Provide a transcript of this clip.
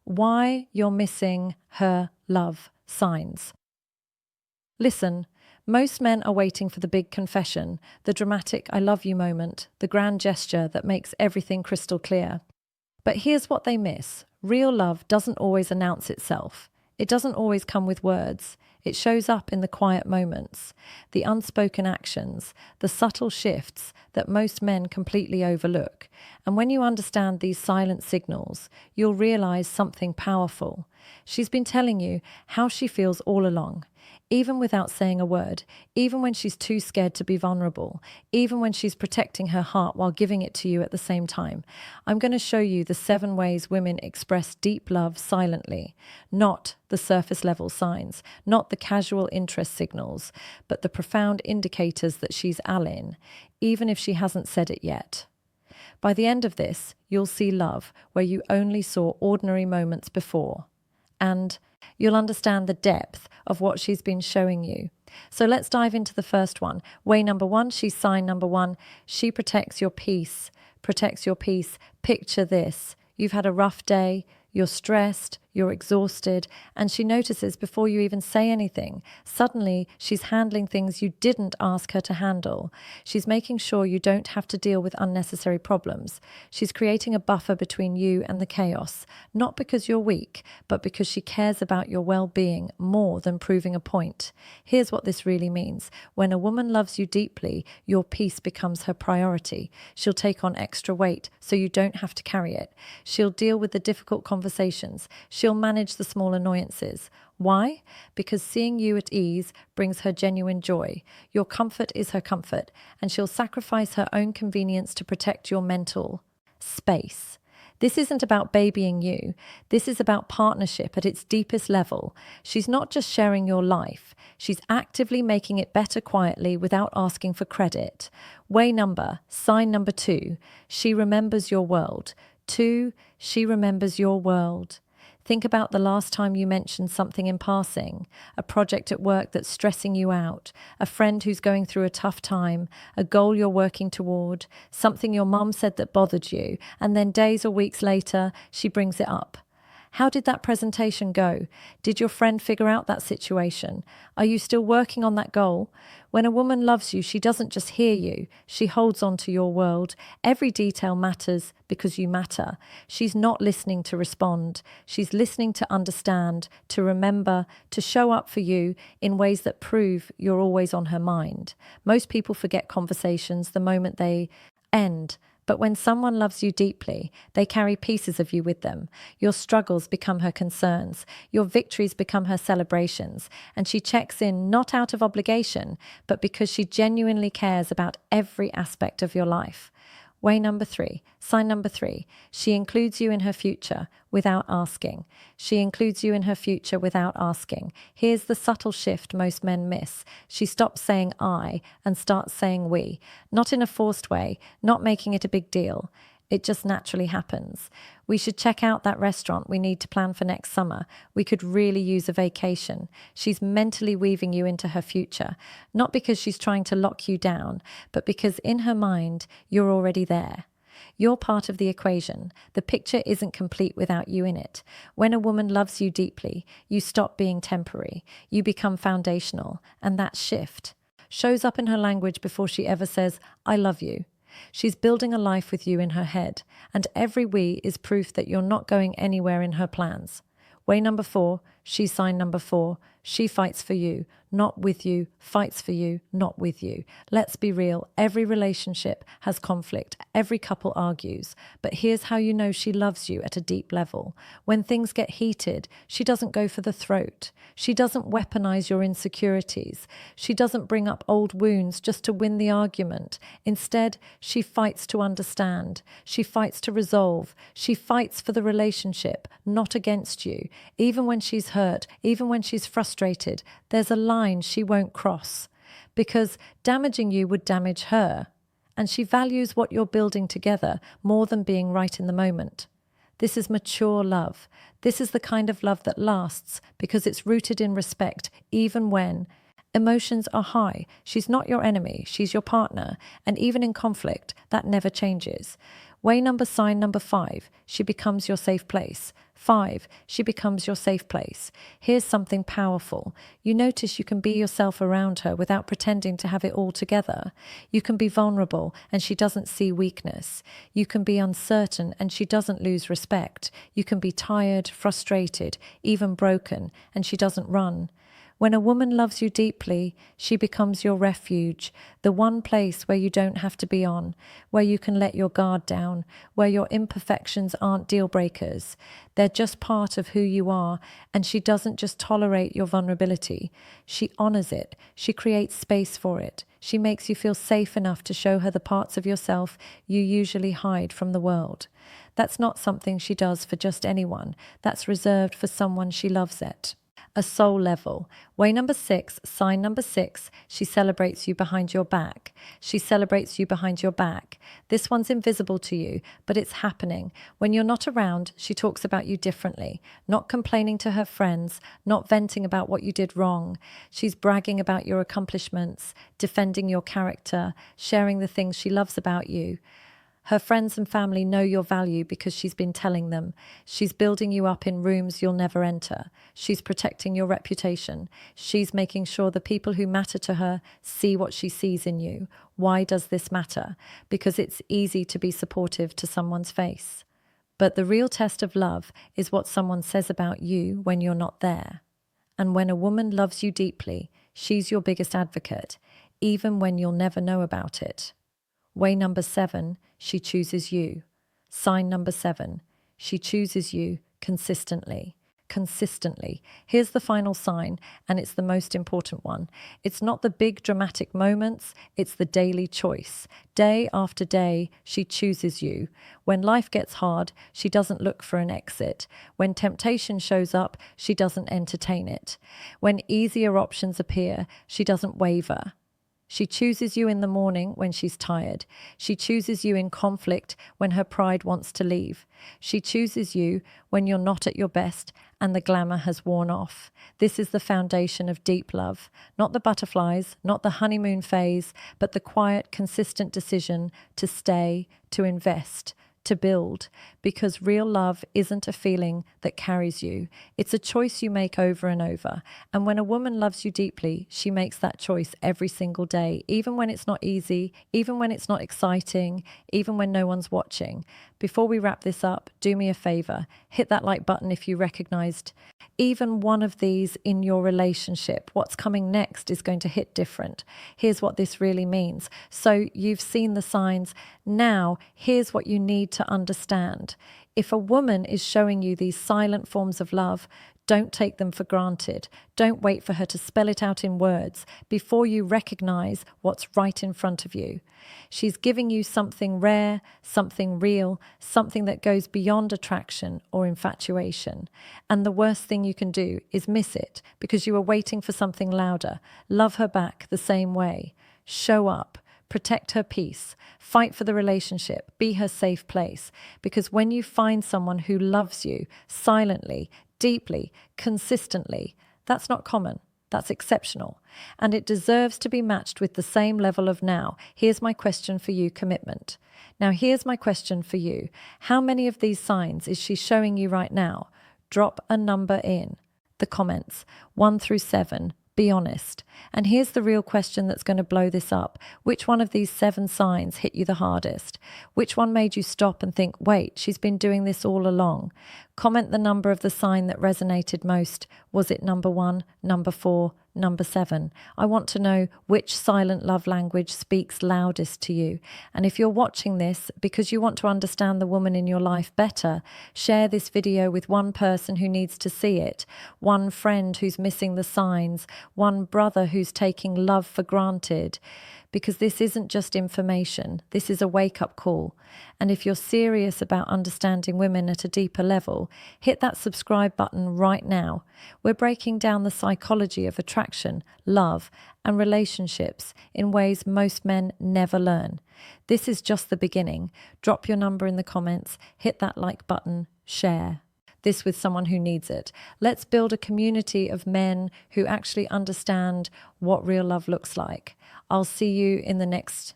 why you're missing her love signs. Listen, most men are waiting for the big confession, the dramatic I love you moment, the grand gesture that makes everything crystal clear. But here's what they miss. Real love doesn't always announce itself. It doesn't always come with words. It shows up in the quiet moments, the unspoken actions, the subtle shifts that most men completely overlook. And when you understand these silent signals, you'll realize something powerful. She's been telling you how she feels all along, even without saying a word, even when she's too scared to be vulnerable, even when she's protecting her heart while giving it to you at the same time. I'm going to show you the 7 ways women express deep love silently, not the surface level signs, not the casual interest signals, but the profound indicators that she's all in, even if she hasn't said it yet. By the end of this, you'll see love where you only saw ordinary moments before. And you'll understand the depth of what she's been showing you. So let's dive into the first one. Way number 1, she's sign number 1. She protects your peace. Protects your peace. Picture this. You've had a rough day. You're stressed. You're exhausted. And she notices before you even say anything. Suddenly, she's handling things you didn't ask her to handle. She's making sure you don't have to deal with unnecessary problems. She's creating a buffer between you and the chaos. Not because you're weak, but because she cares about your well-being more than proving a point. Here's what this really means. When a woman loves you deeply, your peace becomes her priority. She'll take on extra weight so you don't have to carry it. She'll deal with the difficult conversations. She'll manage the small annoyances. Why? Because seeing you at ease brings her genuine joy. Your comfort is her comfort, and she'll sacrifice her own convenience to protect your mental space. This isn't about babying you. This is about partnership at its deepest level. She's not just sharing your life. She's actively making it better quietly without asking for credit. Sign number 2, she remembers your world. 2, she remembers your world. Think about the last time you mentioned something in passing, a project at work that's stressing you out, a friend who's going through a tough time, a goal you're working toward, something your mum said that bothered you, and then days or weeks later, she brings it up. How did that presentation go? Did your friend figure out that situation? Are you still working on that goal? When a woman loves you, she doesn't just hear you. She holds on to your world. Every detail matters because you matter. She's not listening to respond. She's listening to understand, to remember, to show up for you in ways that prove you're always on her mind. Most people forget conversations the moment they end. But when someone loves you deeply, they carry pieces of you with them. Your struggles become her concerns. Your victories become her celebrations. And she checks in not out of obligation, but because she genuinely cares about every aspect of your life. Sign number 3, she includes you in her future without asking. She includes you in her future without asking. Here's the subtle shift most men miss. She stops saying I and starts saying we. Not in a forced way, not making it a big deal. It just naturally happens. We should check out that restaurant we need to plan for next summer. We could really use a vacation. She's mentally weaving you into her future, not because she's trying to lock you down, but because in her mind, you're already there. You're part of the equation. The picture isn't complete without you in it. When a woman loves you deeply, you stop being temporary. You become foundational, and that shift shows up in her language before she ever says, I love you. She's building a life with you in her head, and every we is proof that you're not going anywhere in her plans. Way number 4, she's sign number 4. She fights for you, not with you, fights for you, not with you. Let's be real, every relationship has conflict, every couple argues, but here's how you know she loves you at a deep level. When things get heated, she doesn't go for the throat. She doesn't weaponize your insecurities. She doesn't bring up old wounds just to win the argument. Instead, she fights to understand. She fights to resolve. She fights for the relationship, not against you. Even when she's hurt, even when she's frustrated, there's a line she won't cross, because damaging you would damage her, and she values what you're building together more than being right in the moment. This is mature love. This is the kind of love that lasts because it's rooted in respect, even when emotions are high. She's not your enemy, she's your partner, and even in conflict, that never changes. Sign number 5, she becomes your safe place. 5, she becomes your safe place. Here's something powerful. You notice you can be yourself around her without pretending to have it all together. You can be vulnerable and she doesn't see weakness. You can be uncertain and she doesn't lose respect. You can be tired, frustrated, even broken, and she doesn't run. When a woman loves you deeply, she becomes your refuge, the one place where you don't have to be on, where you can let your guard down, where your imperfections aren't deal breakers. They're just part of who you are, and she doesn't just tolerate your vulnerability. She honors it. She creates space for it. She makes you feel safe enough to show her the parts of yourself you usually hide from the world. That's not something she does for just anyone. That's reserved for someone she loves at a soul level. Sign number 6, she celebrates you behind your back. She celebrates you behind your back. This one's invisible to you, but it's happening. When you're not around, she talks about you differently, not complaining to her friends, not venting about what you did wrong. She's bragging about your accomplishments, defending your character, sharing the things she loves about you. Her friends and family know your value because she's been telling them. She's building you up in rooms you'll never enter. She's protecting your reputation. She's making sure the people who matter to her see what she sees in you. Why does this matter? Because it's easy to be supportive to someone's face. But the real test of love is what someone says about you when you're not there. And when a woman loves you deeply, she's your biggest advocate, even when you'll never know about it. Way number 7, she chooses you. Sign number 7, she chooses you consistently. Consistently. Here's the final sign, and it's the most important one. It's not the big dramatic moments, it's the daily choice. Day after day, she chooses you. When life gets hard, she doesn't look for an exit. When temptation shows up, she doesn't entertain it. When easier options appear, she doesn't waver. She chooses you in the morning when she's tired. She chooses you in conflict when her pride wants to leave. She chooses you when you're not at your best and the glamour has worn off. This is the foundation of deep love. Not the butterflies, not the honeymoon phase, but the quiet, consistent decision to stay, to invest, to build, because real love isn't a feeling that carries you. It's a choice you make over and over. And when a woman loves you deeply, she makes that choice every single day, even when it's not easy, even when it's not exciting, even when no one's watching. Before we wrap this up, do me a favor. Hit that like button if you recognized even one of these in your relationship. What's coming next is going to hit different. Here's what this really means. So you've seen the signs. Now, here's what you need to understand. If a woman is showing you these silent forms of love, don't take them for granted. Don't wait for her to spell it out in words before you recognize what's right in front of you. She's giving you something rare, something real, something that goes beyond attraction or infatuation. And the worst thing you can do is miss it because you were waiting for something louder. Love her back the same way. Show up. Protect her peace. Fight for the relationship. Be her safe place. Because when you find someone who loves you silently, deeply, consistently, that's not common. That's exceptional. And it deserves to be matched with the same level of now. Here's my question for you, commitment. Now, here's my question for you. How many of these signs is she showing you right now? Drop a number in the comments, 1 through 7. Be honest. And here's the real question that's going to blow this up. Which one of these 7 signs hit you the hardest? Which one made you stop and think, wait, she's been doing this all along? Comment the number of the sign that resonated most. Was it number 1, number 4, number 7? I want to know which silent love language speaks loudest to you. And if you're watching this because you want to understand the woman in your life better, share this video with one person who needs to see it, one friend who's missing the signs, one brother who's taking love for granted. Because this isn't just information, this is a wake-up call. And if you're serious about understanding women at a deeper level, hit that subscribe button right now. We're breaking down the psychology of attraction, love, and relationships in ways most men never learn. This is just the beginning. Drop your number in the comments, hit that like button, share this with someone who needs it. Let's build a community of men who actually understand what real love looks like. I'll see you in the next